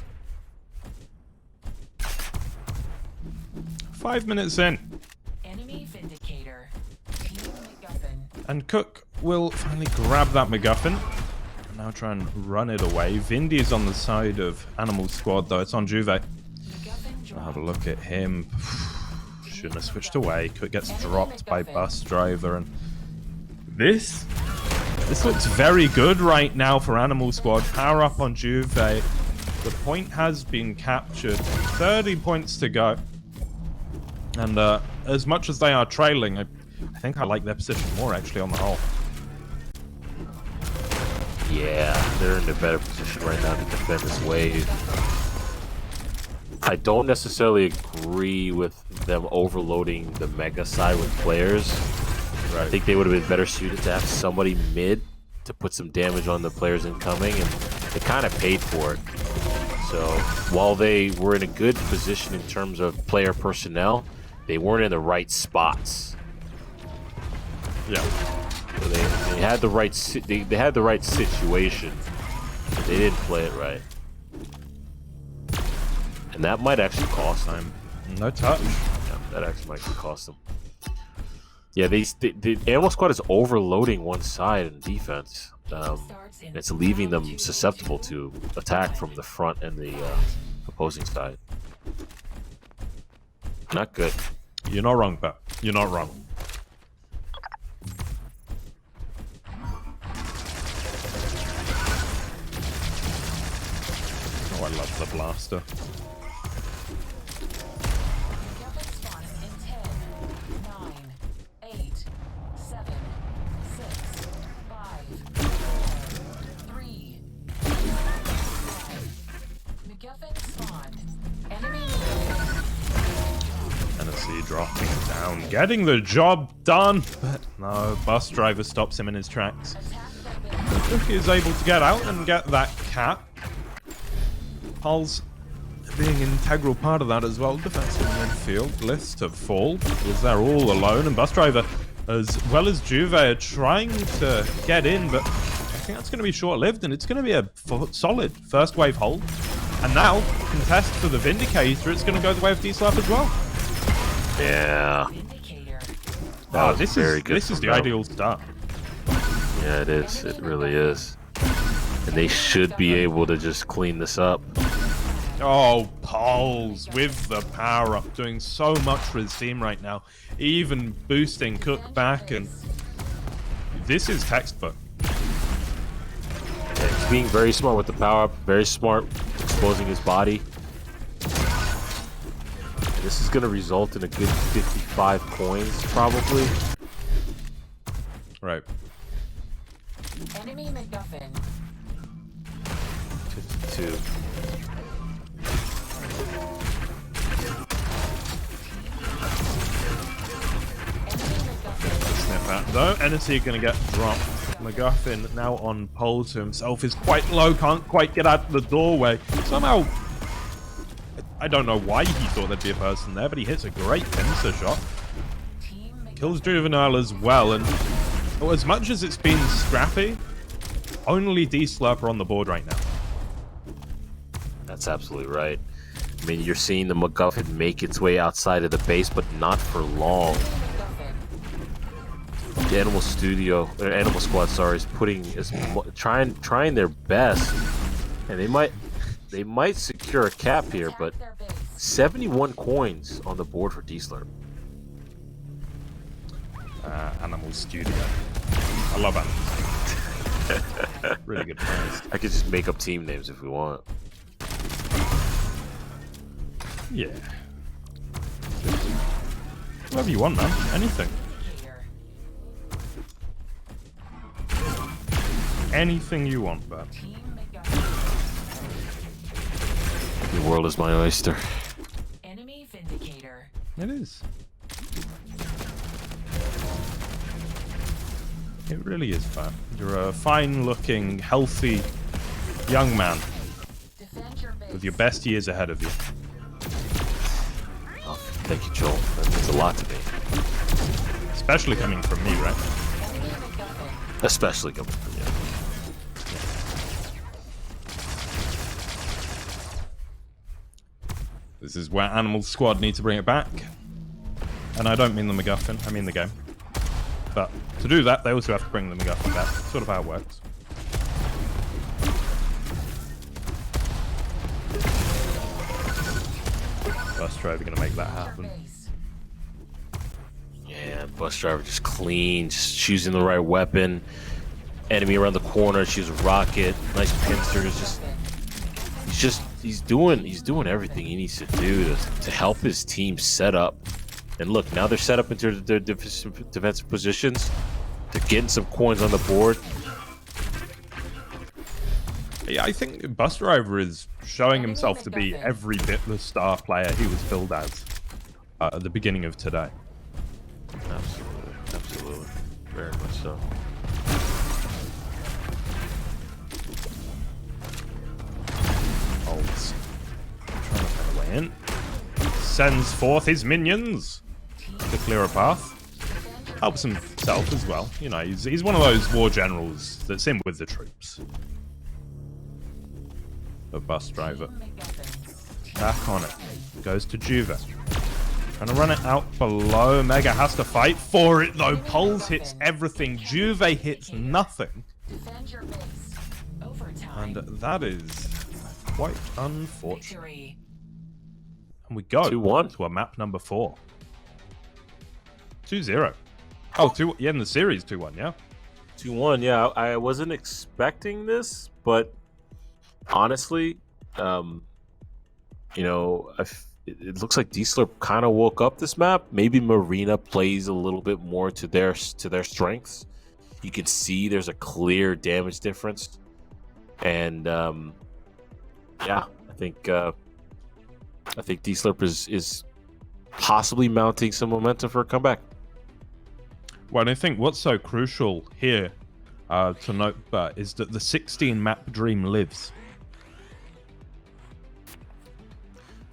[SPEAKER 1] 5 minutes in,
[SPEAKER 3] Enemy Vindicator. Team McGuffin.
[SPEAKER 1] and Cook will finally grab that MacGuffin. And now try and run it away. Vindy is on the side of Animal Squad, though. It's on Juve.
[SPEAKER 3] McGuffin
[SPEAKER 1] I'll have a
[SPEAKER 3] dropped.
[SPEAKER 1] look at him. Shouldn't have switched away. Cook gets dropped by Bus Driver, and this looks very good right now for Animal Squad. Power up on Juve. The point has been captured. 30 points to go. And as much as they are trailing, I think I like their position more actually on the whole.
[SPEAKER 2] Yeah, they're in a better position right now to defend this wave. I don't necessarily agree with them overloading the mega side with players. I think they would have been better suited to have somebody mid to put some damage on the players incoming, and they kind of paid for it. So while they were in a good position in terms of player personnel, they weren't in the right spots.
[SPEAKER 1] Yeah.
[SPEAKER 2] So they had the right they had the right situation. But they didn't play it right, and that might actually cost them.
[SPEAKER 1] No touch.
[SPEAKER 2] Yeah, that actually might cost them. Yeah, the Animal Squad is overloading one side in defense. It's leaving them susceptible to attack from the front and the opposing side. Not good.
[SPEAKER 1] You're not wrong, Pat. You're not wrong. Oh, I love the blaster.
[SPEAKER 3] McGuffin spawning in 10, 9, 8, 7, 6, 5, 4, 3, 2, 1. McGuffin spawned. Enemy McGuffin.
[SPEAKER 1] Tennessee dropping down, getting the job done, but no, Bus Driver stops him in his tracks.
[SPEAKER 3] Attack the
[SPEAKER 1] Duke is able to get out and get that cap. Pulse being an integral part of that as well. Defensive midfield, List to fall. Was there all alone, and Bus Driver, as well as Juve, are trying to get in, but I think that's going to be short-lived, and it's going to be a solid first wave hold. And now, contest for the Vindicator, it's going to go the way of D-Slap as well.
[SPEAKER 2] Yeah.
[SPEAKER 3] Vindicator.
[SPEAKER 2] That was
[SPEAKER 1] This
[SPEAKER 2] very
[SPEAKER 1] is
[SPEAKER 2] good
[SPEAKER 1] this is
[SPEAKER 2] from
[SPEAKER 1] the
[SPEAKER 2] them.
[SPEAKER 1] ideal start.
[SPEAKER 2] Yeah, it is. It really is. And they should be able to just clean this up.
[SPEAKER 1] Oh, Poles with the power-up, doing so much for his team right now. Even boosting Cook back, and this is textbook.
[SPEAKER 2] Yeah, he's being very smart with the power up, very smart exposing his body. And this is going to result in a good 55 coins, probably.
[SPEAKER 1] Right.
[SPEAKER 3] Enemy MacGuffin.
[SPEAKER 2] 52.
[SPEAKER 1] Snip out though. Energy going to get dropped. MacGuffin now on pole to himself is quite low, can't quite get out the doorway. Somehow, I don't know why he thought there'd be a person there, but he hits a great pincer shot.
[SPEAKER 3] Team MacGuffin.
[SPEAKER 1] Kills Juvenile as well, and well, as much as it's been scrappy, only D-Slurper on the board right now.
[SPEAKER 2] That's absolutely right. I mean, you're seeing the MacGuffin make its way outside of the base, but not for long.
[SPEAKER 3] MacGuffin.
[SPEAKER 2] The Animal Squad, sorry, is putting trying their best, and they might secure a cap here, but
[SPEAKER 3] Their base.
[SPEAKER 2] 71 coins on the board for D-Slurp.
[SPEAKER 1] Animal Studio. I love Animal. Really good players.
[SPEAKER 2] I could just make up team names if we want.
[SPEAKER 1] Yeah. Whatever you want, man. Anything.
[SPEAKER 3] Vindicator.
[SPEAKER 1] Anything you want, man.
[SPEAKER 3] Team MacGuffin.
[SPEAKER 2] The world is my oyster.
[SPEAKER 3] Enemy Vindicator.
[SPEAKER 1] It is. It really is, fat. You're a fine-looking, healthy young man
[SPEAKER 3] Defend your base.
[SPEAKER 1] with your best years ahead of you.
[SPEAKER 2] Oh, thank you, Joel. That means a lot to me.
[SPEAKER 1] Especially coming from me, right?
[SPEAKER 3] Enemy MacGuffin.
[SPEAKER 2] Especially coming from you.
[SPEAKER 1] This is where Animal Squad need to bring it back. And I don't mean the MacGuffin, I mean the game. But to do that, they also have to bring the MacGuffin back. Sort of how it works. Bus Driver gonna make that happen.
[SPEAKER 3] Base.
[SPEAKER 2] Yeah, Bus Driver just clean, just choosing the right weapon. Enemy around the corner, choose a rocket. Nice pincer. He's doing everything he needs to do to help his team set up. And look, now they're set up into their defensive positions. They're getting some coins on the board.
[SPEAKER 1] Yeah, I think Bus Driver is showing himself to be every bit the star player he was billed as at the beginning of today.
[SPEAKER 2] Absolutely, absolutely, very much so.
[SPEAKER 1] Holds. Trying to find a way in. Sends forth his minions to clear a path. Helps himself as well. You know, he's one of those war generals that's in with the troops. The Bus Driver.
[SPEAKER 3] MacGuffin.
[SPEAKER 1] Back on it. Goes to Juve. Trying to run it out below. Mega has to fight for it though. Poles hits everything. Juve hits nothing.
[SPEAKER 3] Defend your base. Overtime.
[SPEAKER 1] And that is quite unfortunate.
[SPEAKER 3] Victory.
[SPEAKER 1] And we go
[SPEAKER 2] 2-1.
[SPEAKER 1] to a map number 4. 2-0. Oh, 2 yeah, in the series 2-1, yeah.
[SPEAKER 2] 2-1, yeah. I wasn't expecting this, but honestly, you know, it looks like D-Slurp kind of woke up this map. Maybe Marina plays a little bit more to their strengths. You can see there's a clear damage difference, and yeah, I think D-Slurp is possibly mounting some momentum for a comeback.
[SPEAKER 1] Well, and I think what's so crucial here to note, but is that the 16 map dream lives.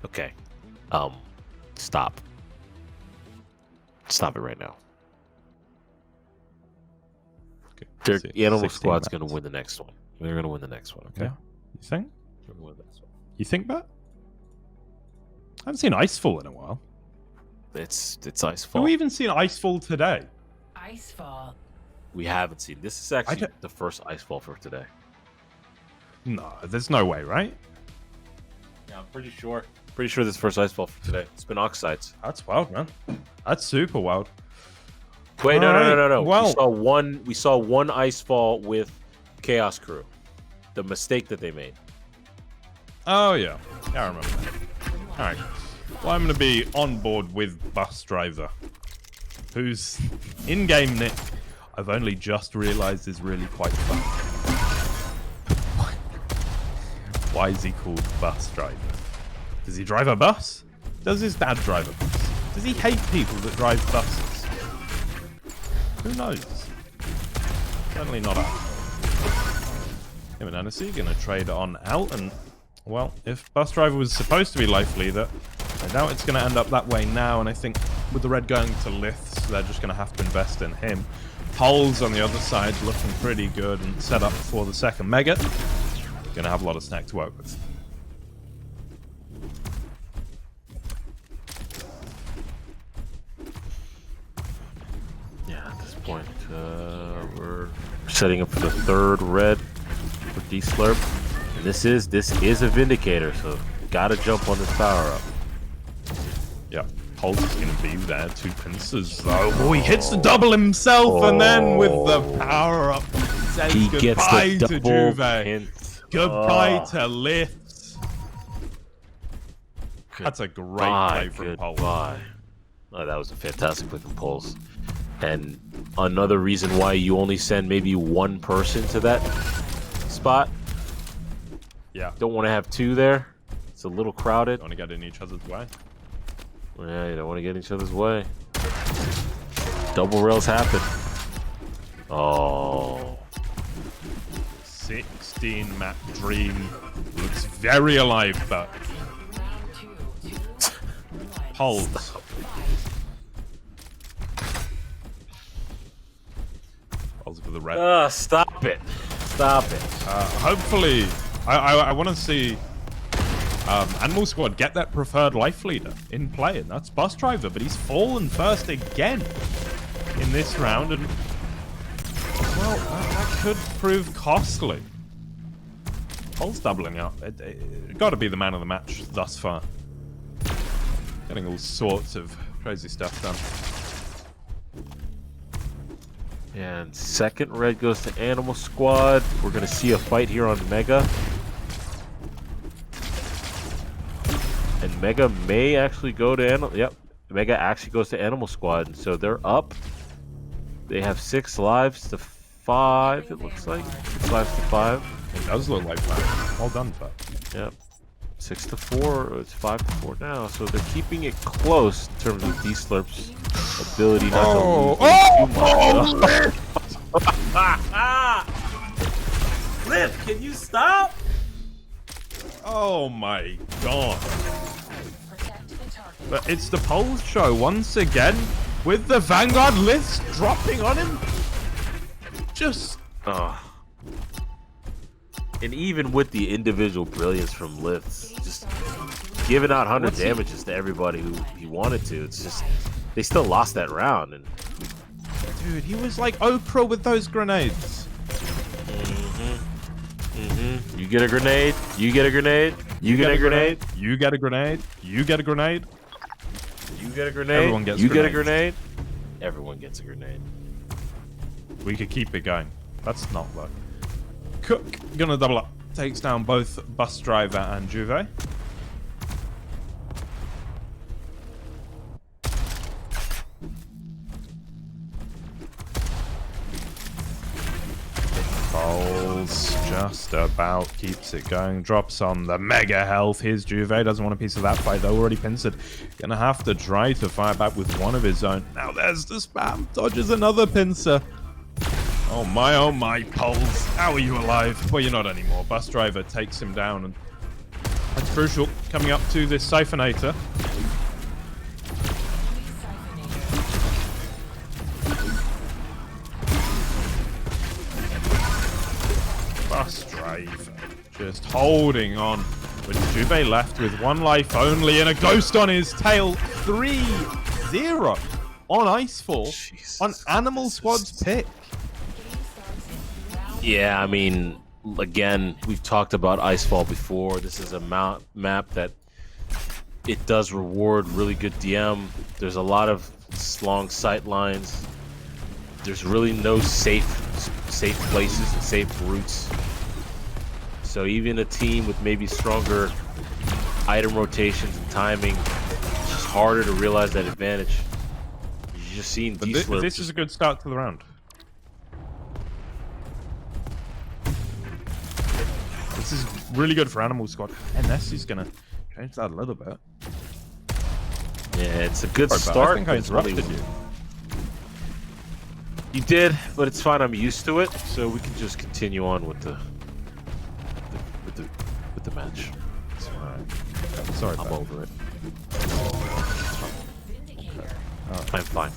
[SPEAKER 2] Okay. Stop. Stop it right now.
[SPEAKER 1] Okay.
[SPEAKER 2] The Animal
[SPEAKER 1] 16
[SPEAKER 2] Squad's
[SPEAKER 1] maps.
[SPEAKER 2] going to win the next one. They're going to win the next one, okay?
[SPEAKER 1] Yeah. You think?
[SPEAKER 2] They're gonna win the next one.
[SPEAKER 1] You think that? I haven't seen Icefall in a while.
[SPEAKER 2] It's
[SPEAKER 1] Have
[SPEAKER 2] Icefall.
[SPEAKER 1] we even seen Icefall today?
[SPEAKER 3] Icefall.
[SPEAKER 2] We haven't seen. This is actually the first Icefall for today.
[SPEAKER 1] No, there's no way, right?
[SPEAKER 2] Yeah, I'm pretty sure. Pretty sure this is first Icefall for today. It's been Oxides.
[SPEAKER 1] That's wild, man. That's super wild.
[SPEAKER 2] Wait, no.
[SPEAKER 1] Alright, well-
[SPEAKER 2] We saw one Icefall with Chaos Crew. The mistake that they made.
[SPEAKER 1] Oh, yeah. Yeah, I remember that. All right. Well, I'm going to be on board with Bus Driver, whose in-game nick I've only just realized is really quite fun. Why is he called Bus Driver? Does he drive a bus? Does his dad drive a bus? Does he hate people that drive buses? Who knows? Certainly not us. Him and Annecy going to trade on out, and well, if Bus Driver was supposed to be life leader, I doubt it's going to end up that way now, and I think with the red going to Liths, they're just going to have to invest in him. Poles on the other side looking pretty good and set up for the second mega. Going to have a lot of snack to work with.
[SPEAKER 2] Yeah, at this point, we're setting up for the third red for D-Slurp. And this is a Vindicator, so gotta jump on this power up.
[SPEAKER 1] Yeah, Poles is going to be there. 2 pincers, though. Oh, he hits the double himself, and then with the power up, says
[SPEAKER 2] He gets
[SPEAKER 1] goodbye
[SPEAKER 2] the
[SPEAKER 1] to
[SPEAKER 2] double
[SPEAKER 1] Juve.
[SPEAKER 2] hint.
[SPEAKER 1] Goodbye to Liths. That's a great play from Poles.
[SPEAKER 2] Goodbye. Oh, that was a fantastic play from Poles. And another reason why you only send maybe one person to that spot.
[SPEAKER 1] Yeah.
[SPEAKER 2] Don't want to have 2 there. It's a little crowded.
[SPEAKER 1] Don't want to get in each other's way.
[SPEAKER 2] Yeah, you don't want to get in each other's way. Double rails happen. Oh.
[SPEAKER 1] 16 map dream looks very alive, but Poles. Poles for the red.
[SPEAKER 2] Stop it. Stop it.
[SPEAKER 1] Hopefully, I want to see Animal Squad get that preferred life leader in play, and that's Bus Driver, but he's fallen first again in this round, and well, that could prove costly. Poles doubling up. It got to be the man of the match thus far. Getting all sorts of crazy stuff done.
[SPEAKER 2] And second red goes to Animal Squad. We're going to see a fight here on Mega. And Mega may actually go to Animal... Yep. Mega actually goes to Animal Squad. And so they're up. They have 6 lives to 5, it looks like. 6 lives to 5.
[SPEAKER 1] It does look like that. Well done, but
[SPEAKER 2] Yep. 6 to 4. It's 5 to 4 now. So they're keeping it close in terms of D-Slurp's ability not to lose too much. Liv, can you stop?
[SPEAKER 1] oh my god.
[SPEAKER 3] Protect the target.
[SPEAKER 1] But it's the Poles show once again with the Vanguard list dropping on him. Just
[SPEAKER 2] And even with the individual brilliance from Lifts, just giving out 100 damages to everybody who he wanted to, it's just they still lost that round. And
[SPEAKER 1] dude, he was like Oprah with those grenades.
[SPEAKER 2] you get a grenade, you get a grenade, you get a grenade,
[SPEAKER 1] You get a grenade. You get a grenade.
[SPEAKER 2] you get a grenade,
[SPEAKER 1] Everyone gets
[SPEAKER 2] you get a
[SPEAKER 1] grenades.
[SPEAKER 2] grenade, everyone gets a grenade.
[SPEAKER 1] We could keep it going. That's not luck. Cook gonna double up. Takes down both Bus Driver and Juve. Poles just about keeps it going. Drops on the mega health. Here's Juve. Doesn't want a piece of that fight though. Already pincered. Gonna have to try to fire back with one of his own. Now there's the spam. Dodges another pincer. Oh my, Poles. How are you alive? Well, you're not anymore. Bus driver takes him down, and that's crucial. Coming up to this Siphonator. Bus driver just holding on. With Juve left with one life only and a ghost on his tail. 3-0 on Icefall.
[SPEAKER 2] Jesus.
[SPEAKER 1] On Animal Squad's pick.
[SPEAKER 2] Yeah, I mean, again, we've talked about Icefall before. This is a map that it does reward really good DM. There's a lot of long sight lines. There's really no safe places and safe routes. So even a team with maybe stronger item rotations and timing, it's just harder to realize that advantage. You're just seeing D-slurp.
[SPEAKER 1] This is a good start to the round. This is really good for Animal Squad. NS is going to change that a little bit.
[SPEAKER 2] Yeah, it's a good
[SPEAKER 1] Sorry,
[SPEAKER 2] start.
[SPEAKER 1] I think I interrupted you.
[SPEAKER 2] You did, but it's fine. I'm used to it, so we can just continue on with the match.
[SPEAKER 1] It's alright. Sorry,
[SPEAKER 2] I'm over it.
[SPEAKER 1] Right.
[SPEAKER 2] I'm fine.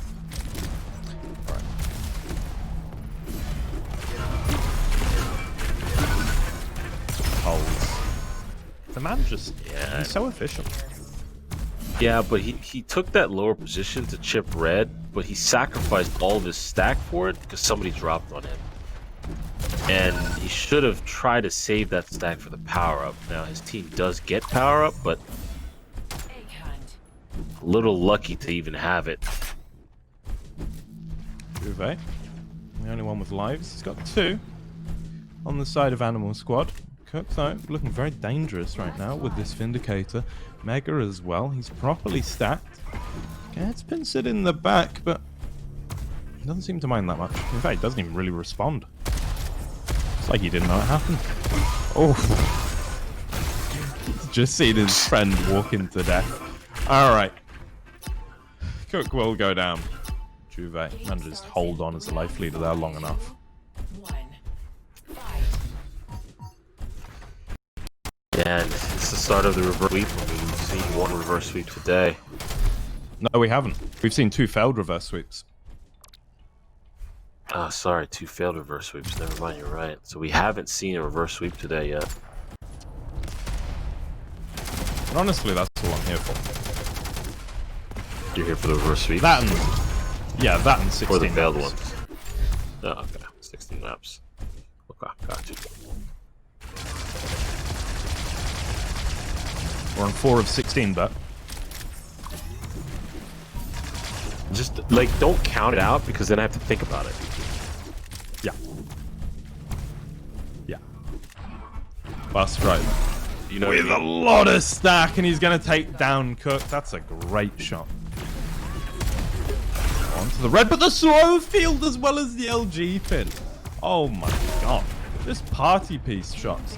[SPEAKER 1] Alright. Holes. The man just, he's so efficient.
[SPEAKER 2] Yeah, but he took that lower position to chip red, but he sacrificed all of his stack for it because somebody dropped on him. And he should have tried to save that stack for the power-up. Now, his team does get power-up, but a little lucky to even have it.
[SPEAKER 1] Juve, the only one with lives. He's got 2 on the side of Animal Squad. Cook, though, looking very dangerous right now with this Vindicator. Mega as well. He's properly stacked. Gets Pinsett in the back, but he doesn't seem to mind that much. In fact, he doesn't even really respond. It's like he didn't know it happened. Oh. He's just seen his friend walk into death. Alright. Cook will go down. Juve manages to hold on as a life leader there long enough.
[SPEAKER 2] Yeah, and it's the start of the reverse sweep. I mean, we've seen one reverse sweep today.
[SPEAKER 1] No, we haven't. We've seen 2 failed reverse sweeps.
[SPEAKER 2] Oh, sorry, 2 failed reverse sweeps. Never mind, you're right. So we haven't seen a reverse sweep today yet.
[SPEAKER 1] And honestly, that's all I'm here for.
[SPEAKER 2] You're here for the reverse sweep?
[SPEAKER 1] That and... Yeah, that and 16
[SPEAKER 2] Or the failed
[SPEAKER 1] maps.
[SPEAKER 2] ones. Oh, okay. 16 maps. Okay, gotcha.
[SPEAKER 1] We're on 4 of 16, but...
[SPEAKER 2] Just, like, don't count it out, because then I have to think about it.
[SPEAKER 1] Yeah. Yeah. Bus driver.
[SPEAKER 2] You know,
[SPEAKER 1] With a lot of stack, and he's going to take down Cook. That's a great shot. Onto the red, but the slow field as well as the LG pin. Oh my god. Just party piece shots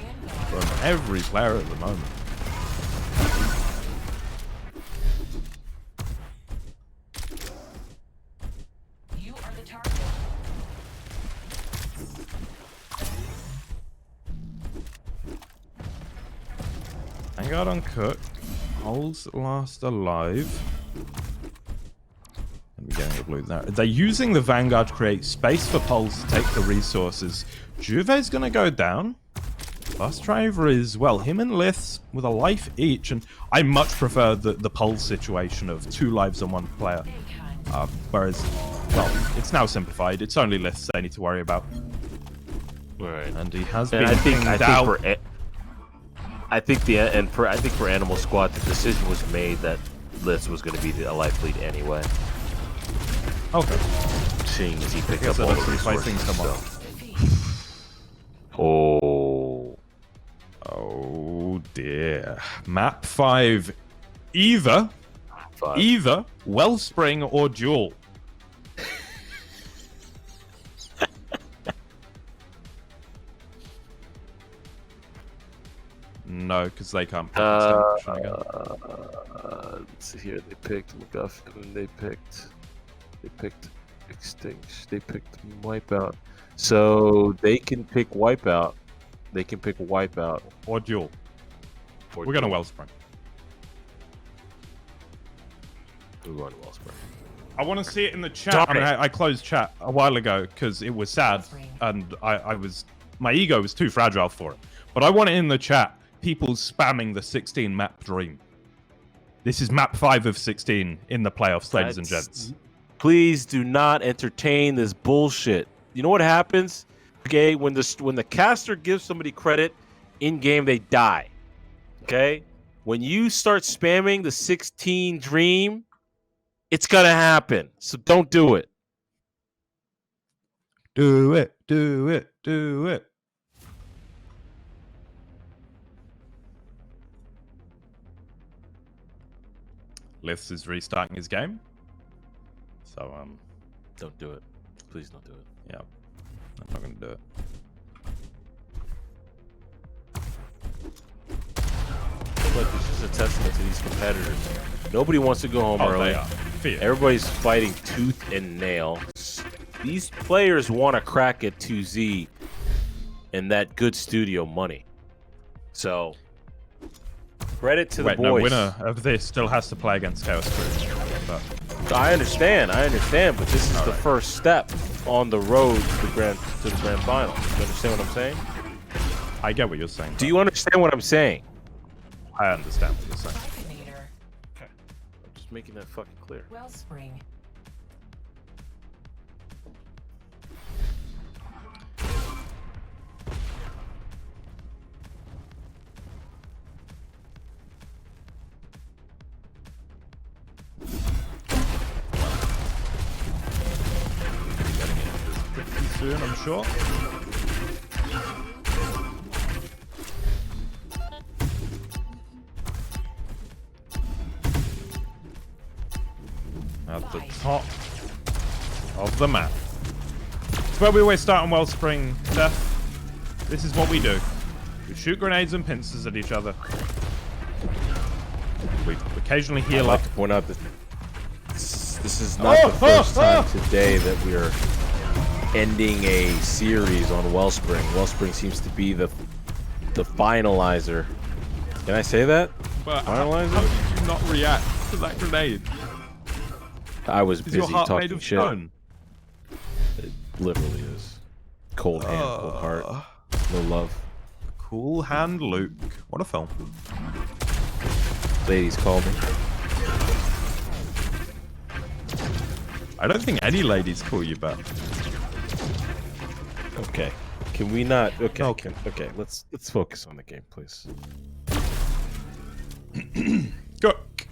[SPEAKER 1] from every player at the moment.
[SPEAKER 3] You are the target.
[SPEAKER 1] Vanguard on Cook. Holds last alive. And we're getting the blue there. They're using the Vanguard to create space for Pulse to take the resources. Juve's gonna go down. Bus driver is, well, him and Liths with a life each, and I much prefer the Pulse situation of 2 lives on 1 player. Whereas, well, it's now simplified. It's only Liths they need to worry about.
[SPEAKER 2] right.
[SPEAKER 1] And he has
[SPEAKER 2] And
[SPEAKER 1] been
[SPEAKER 2] I think for Animal Squad, the decision was made that Liz was going to be a life lead anyway.
[SPEAKER 1] Okay.
[SPEAKER 2] Seeing as he picked
[SPEAKER 1] Guess
[SPEAKER 2] up all
[SPEAKER 1] that
[SPEAKER 2] the
[SPEAKER 1] lets me play
[SPEAKER 2] resources.
[SPEAKER 1] things come
[SPEAKER 2] So. Oh.
[SPEAKER 1] Oh dear. Map 5. Either
[SPEAKER 2] 5.
[SPEAKER 1] Wellspring or Duel. No, because they can't pick the same again.
[SPEAKER 2] Let's see here. They picked MacGuffin. They picked Extinct. They picked Wipeout. So they can pick Wipeout. They can pick Wipeout.
[SPEAKER 1] Or Duel.
[SPEAKER 2] Or
[SPEAKER 1] We're going to
[SPEAKER 2] Duel.
[SPEAKER 1] Wellspring.
[SPEAKER 2] We're going to Wellspring.
[SPEAKER 1] I want to see it in the chat.
[SPEAKER 2] Darn
[SPEAKER 1] I mean,
[SPEAKER 2] it.
[SPEAKER 1] I closed chat a while ago because it was sad, and my ego was too fragile for it. But I want it in the chat. People spamming the 16 map dream. This is map 5 of 16 in the playoffs, ladies and gents.
[SPEAKER 2] Please do not entertain this bullshit. You know what happens? Okay, when the caster gives somebody credit in game, they die. Okay, when you start spamming the 16 dream, it's gonna happen. So don't do it.
[SPEAKER 1] Do it, do it, do it. Liths is restarting his game. So,
[SPEAKER 2] Don't do it. Please don't do it.
[SPEAKER 1] yeah, I'm not going to do it.
[SPEAKER 2] Look, it's just a testament to these competitors. Nobody wants to go home early.
[SPEAKER 1] They are. Fear.
[SPEAKER 2] Everybody's fighting tooth and nail. These players want to crack at 2Z and that good studio money. So, credit to
[SPEAKER 1] Wait,
[SPEAKER 2] the
[SPEAKER 1] no,
[SPEAKER 2] boys.
[SPEAKER 1] winner of this still has to play against Chaos Crew. But
[SPEAKER 2] I understand, but this is the first step on the road to the grand final. You understand what I'm saying?
[SPEAKER 1] I get what you're saying.
[SPEAKER 2] Do you understand what I'm saying?
[SPEAKER 1] I understand what you're saying.
[SPEAKER 3] Siphonator.
[SPEAKER 2] Okay. I'm just making that fucking clear.
[SPEAKER 3] Wellspring.
[SPEAKER 1] Pretty soon, I'm sure. At the top of the map. It's where we always start on Wellspring, Seth. This is what we do. We shoot grenades and pincers at each other. We occasionally
[SPEAKER 2] I'd
[SPEAKER 1] heal
[SPEAKER 2] like
[SPEAKER 1] up.
[SPEAKER 2] to point out that this is not the first time today that we are ending a series on Wellspring. Wellspring seems to be the finalizer. Can I say that?
[SPEAKER 1] But
[SPEAKER 2] Finalizer?
[SPEAKER 1] how did you not react to that grenade?
[SPEAKER 2] I was
[SPEAKER 1] Is your
[SPEAKER 2] busy
[SPEAKER 1] heart made
[SPEAKER 2] talking
[SPEAKER 1] of
[SPEAKER 2] shit.
[SPEAKER 1] stone?
[SPEAKER 2] It literally is. Cold hand, cold heart. No love.
[SPEAKER 1] Cool Hand Luke. What a film.
[SPEAKER 2] Ladies call me.
[SPEAKER 1] I don't think any ladies call you back.
[SPEAKER 2] Okay. Can we not? Okay.
[SPEAKER 1] Okay.
[SPEAKER 2] Okay. Let's focus on the game, please.
[SPEAKER 1] Cook.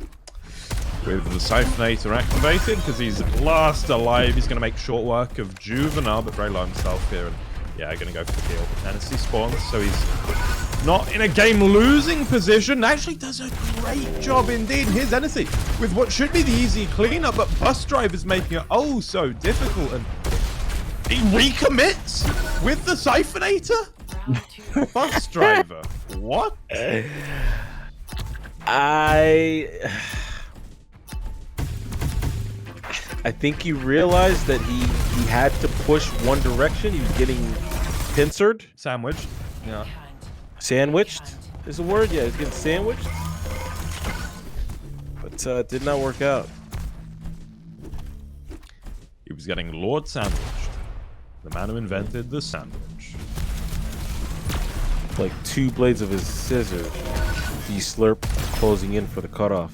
[SPEAKER 1] With the Siphonator activated, because he's last alive, he's going to make short work of Juvenile, but very low himself here. And yeah, going to go for the kill. Hennessy spawns, so he's not in a game-losing position. Actually does a great job indeed. Here's Hennessy with what should be the easy cleanup, but Bus Drive is making it oh so difficult. And he recommits with the Siphonator?
[SPEAKER 3] Round 2.
[SPEAKER 1] Bus Driver. What?
[SPEAKER 2] I think he realized that he had to push one direction. He was getting pincered.
[SPEAKER 1] Sandwich. Yeah.
[SPEAKER 2] Sandwiched is the word? Yeah, he's getting sandwiched. But it did not work out.
[SPEAKER 1] He was getting Lord Sandwiched. The man who invented the sandwich.
[SPEAKER 2] Like 2 blades of his scissors. The slurp closing in for the cutoff.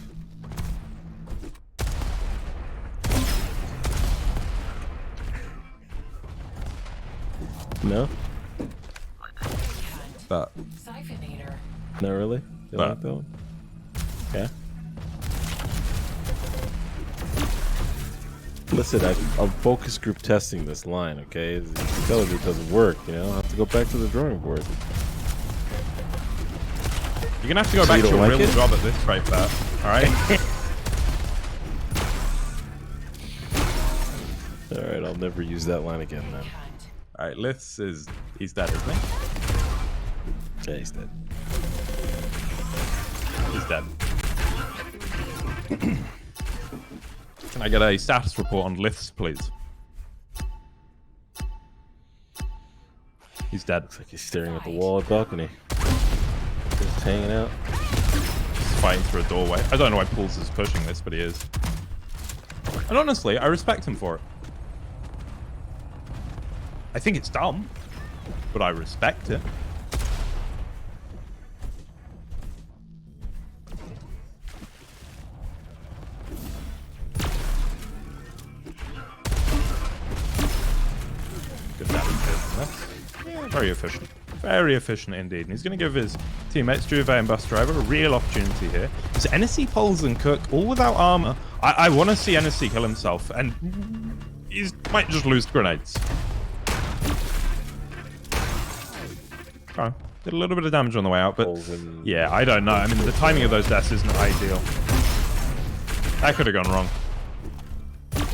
[SPEAKER 2] No?
[SPEAKER 1] But
[SPEAKER 3] Siphonator.
[SPEAKER 2] Not really? You
[SPEAKER 1] But-
[SPEAKER 2] like that one? Yeah. Listen, I'm focus group testing this line, okay? It's telling me it doesn't work, you know? I'll have to go back to the drawing board.
[SPEAKER 1] you're gonna have to go
[SPEAKER 2] So
[SPEAKER 1] back
[SPEAKER 2] you
[SPEAKER 1] to
[SPEAKER 2] don't
[SPEAKER 1] your
[SPEAKER 2] like
[SPEAKER 1] real
[SPEAKER 2] it?
[SPEAKER 1] job at this rate, Bert. Alright?
[SPEAKER 2] Alright, I'll never use that line again then.
[SPEAKER 1] Alright, Liths is... he's dead, isn't he?
[SPEAKER 2] Yeah, he's dead.
[SPEAKER 1] He's dead. Can I get a status report on Liths, please? He's dead.
[SPEAKER 2] Looks like he's staring at the wall at balcony. Just hanging out.
[SPEAKER 1] He's fighting through a doorway. I don't know why Pools is pushing this, but he is. And honestly, I respect him for it. I think it's dumb, but I respect it. Good damage there. Yeah, very efficient. Very efficient indeed. And he's going to give his teammates, Juve and Bus Driver, a real opportunity here. It's NSC, Poles, and Cook, all without armor. I want to see NSC kill himself, and he might just lose grenades. Okay. Did a little bit of damage on the way out, but yeah, I don't know. I mean, the timing of those deaths isn't ideal. That could have gone wrong.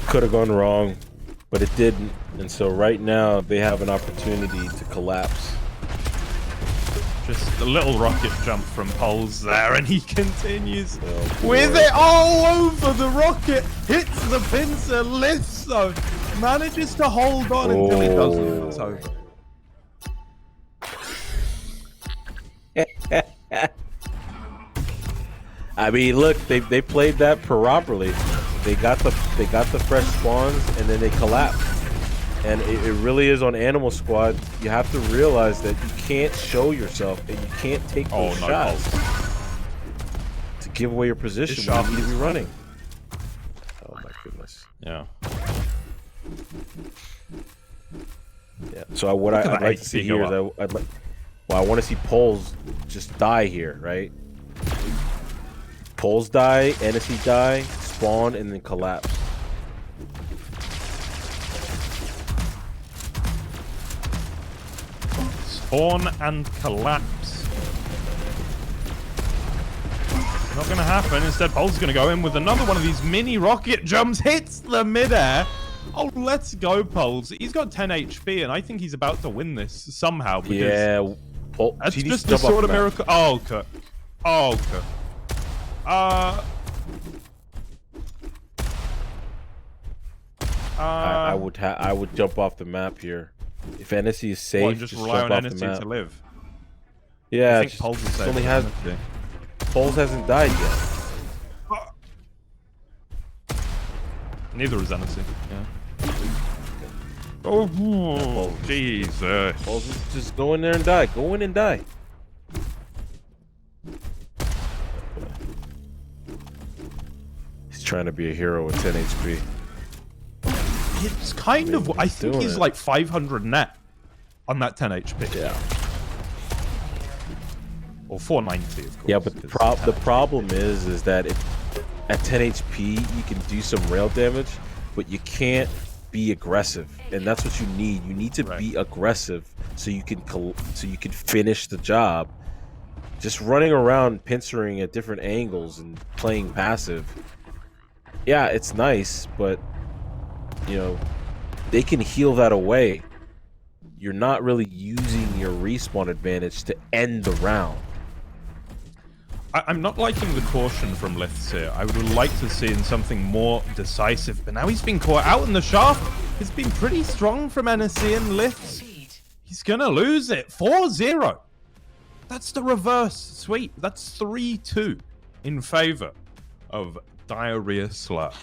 [SPEAKER 2] Could have gone wrong, but it didn't. And so right now, they have an opportunity to collapse.
[SPEAKER 1] Just a little rocket jump from Poles there, and he continues with it all over the rocket. Hits the pincer, lifts though, manages to hold on until he doesn't. It's over.
[SPEAKER 2] I mean, look, they played that properly. They got the fresh spawns, and then they collapsed. And it really is on Animal Squad. You have to realize that you can't show yourself and you can't take those shots to give away your position when you need to be running. Oh my goodness.
[SPEAKER 1] Yeah.
[SPEAKER 2] Yeah. So what I'd like to see here is I want to see Poles just die here, right? Poles die, NSC die, spawn, and then collapse.
[SPEAKER 1] Spawn and collapse. Not going to happen. Instead, Poles is going to go in with another one of these mini rocket jumps. Hits the midair. Oh, let's go, Poles. He's got 10 HP, and I think he's about to win this somehow. Because
[SPEAKER 2] yeah.
[SPEAKER 1] that's just the sort of miracle. Oh, Cook. Oh, Cook.
[SPEAKER 2] I would jump off the map here. If NSC is safe,
[SPEAKER 1] just rely on NSC to live.
[SPEAKER 2] Yeah,
[SPEAKER 1] I think Poles is safe.
[SPEAKER 2] Poles hasn't died yet.
[SPEAKER 1] Neither is NSC. Yeah. Oh, Jesus.
[SPEAKER 2] Poles is just go in there and die. Go in and die. He's trying to be a hero with 10 HP.
[SPEAKER 1] It's kind of. I think he's like 500 net on that 10 HP.
[SPEAKER 2] Yeah.
[SPEAKER 1] Or 490, of course.
[SPEAKER 2] Yeah, but the problem is that at 10 HP you can do some rail damage, but you can't be aggressive, and that's what you need. You need to be aggressive so you can finish the job. Just running around pincering at different angles and playing passive. Yeah, it's nice, but you know, they can heal that away. You're not really using your respawn advantage to end the round.
[SPEAKER 1] I'm not liking the caution from Liths here. I would like to see in something more decisive, but now he's been caught out in the shaft. It's been pretty strong from NSC and Liths. He's gonna lose it. 4-0. That's the reverse sweep. That's 3-2 in favor of Diarrhea Slurp.